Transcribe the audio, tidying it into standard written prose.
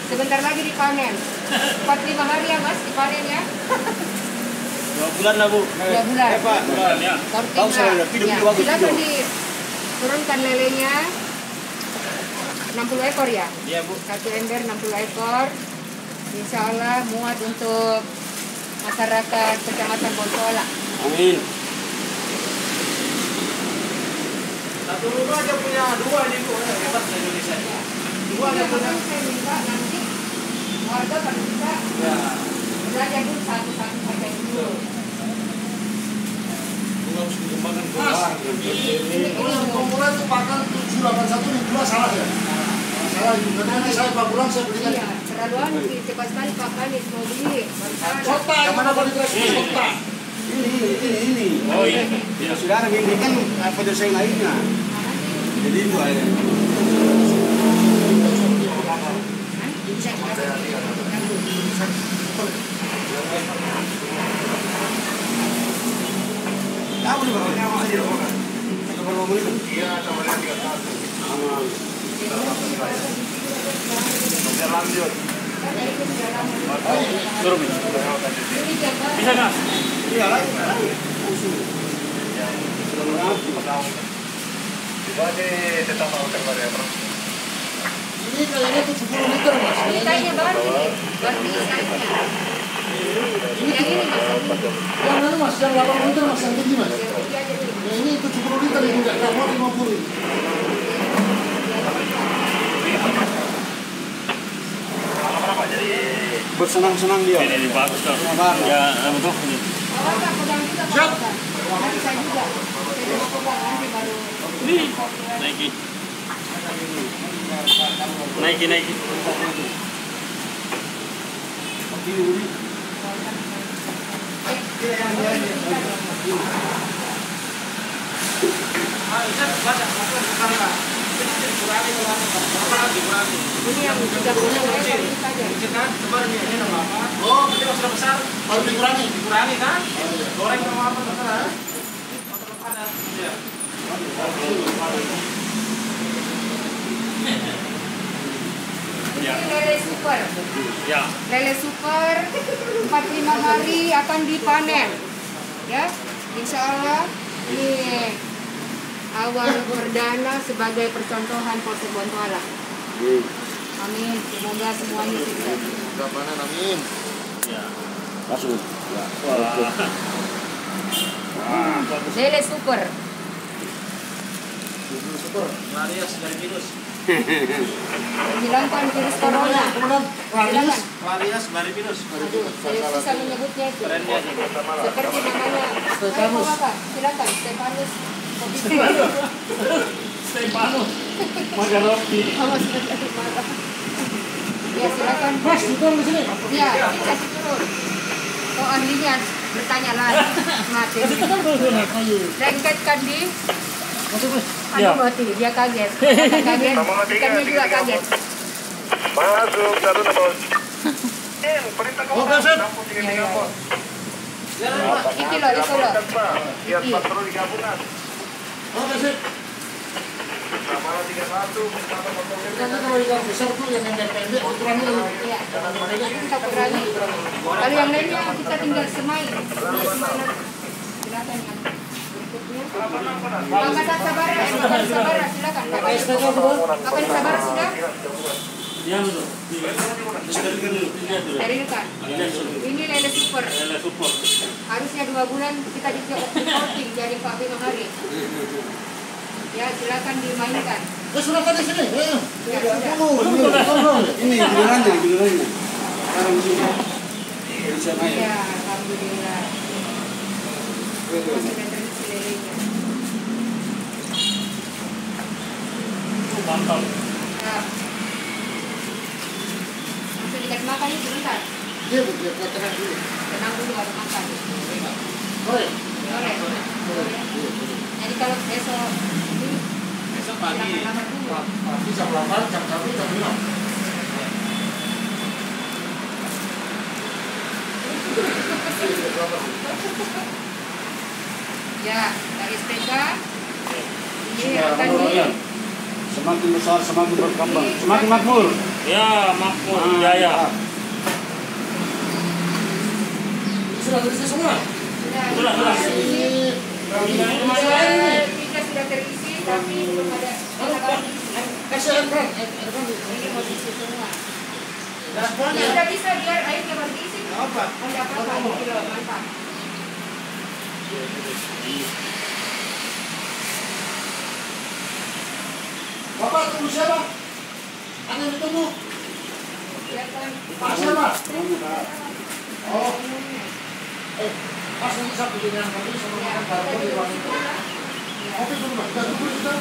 Sebentar lagi dipanen. 45 hari ya Mas dipanen ya. 2 bulan lah Bu. 2 bulan. Pak, bulan ya. Tahu saya video bagus. Silakan diturunkan lelenya 60 ekor ya? Iya Bu. Satu ember 60 ekor. Insya Allah muat untuk masyarakat Kecamatan Bontoala. Amin. Satu rumah aja punya 2 nih Bu. Hebat di Indonesia. 2 aja punya. Saya minta nanti warga pada bisa belajar dulu satu-satu saja dulu. Harus dikembangkan ke Mas, luar. Ini pemulai itu pakan 781 nih, 2 salah ya? Salah juga. Nanti saya 4 bulan saya belikan. iya, terlaluan cepat sekali pakan mau beli. Kota, yang mana kalau dikasih kota? Ini. Oh iya. Ya saudara ini kan penyelesaian lainnya. Jadi itu aja. Tahu nih bakal nyawa aja dong. Kalau mau itu. Iya, sama dengan 31. Biar lanjut. Turun. Bisa nggak? Iya lah. Dibagi tetap mau kembali ya, Bro. Ini kayaknya 70 liter Mas. Ini kayaknya baru ini saiznya. Yang ini Mas. Yang mana Mas? Yang 8 liter Mas, yang tinggi Mas. Yang ini 70 liter ini enggak mau 50. Bersenang-senang dia. Ini bagus dong. Ya, betul ini. Awal tak pegang juga Pak. Nanti saya juga. Saya mau pegang nanti baru. Naiki. Ini yang 30 ekor ini saja. Oh, berarti Mas sudah besar. Baru dikurangi. Dikurangi kan? Goreng sama apa terserah. Iya. Ini lele super. Ya. Lele super 45 hari akan dipanen. Ya. Insya Allah ini awal perdana sebagai percontohan Polsek Bontoala. Amin. Semoga semuanya sukses. Sudah panen, amin. Ya. Masuk. Ya. Lele super. Super. Larias dari virus. Menghilangkan virus corona. Kemudian Radius. Larias dari virus. Aduh, saya susah menyebutnya itu. Kerennya aja. Seperti namanya. Stefanus. Ayo, Bapak, silakan Stefanus. Stefanus. Makan roti. Awas, marah. Ya silakan. Mas, turun di sini. Ya, ini kasih turun. Oh ahlinya bertanya lagi. Mati. Lengket kan di. Aduh mati, dia kaget. Kaget. Ikannya juga kaget. Masuk, satu terus. Perintah komandan. Iki loh, itu loh. Lihat patroli gabungan. Oh, kasih. Sama 31, karena kalau ikan besar tuh yang pendek ukurannya lebih. Iya. Kita kurangi. Kalau yang lainnya kita tinggal semai. Silakan yang berikutnya. Makan sabara, makan sabara, silakan. Makan sabara sudah? Iya betul. Dari dekat. Ini lele super. Lele support. Harusnya 2 bulan kita di-coating jadi 45 hari. Ya silakan dimainkan. Sudah di sini. Ya sudah. Ini gilirannya. Sekarang di sini. Bisa naik. Ya alhamdulillah. Masih ada si lelenya. Mantap. Ya. Langsung dikasih makan itu bentar. Iya, betul. Tenang dulu. Tenang dulu baru makan. Sore. Sore. Jadi kalau besok Pagi. lamar dulu. Pagi jam 8, jam 1, jam 5. Ya, dari SPK ini Ya, akan di semakin besar, semakin berkembang, semakin makmur. Ya, Makmur Jaya. Sudah terisi semua? Sudah. Tiga sudah terisi, tapi belum ada. Kasih air kan? Ini mau diisi semua. Gaspolnya. Sudah bisa biar airnya baru diisi. Apa? Ada apa-apa, kilo, mantap. Bapak tunggu siapa? Ada yang ditunggu? Silakan. Pak siapa? Oh. Pas nanti saya bikin yang kopi sama makan bareng di ruang itu. Kopi dulu, Pak. Kita tunggu kita.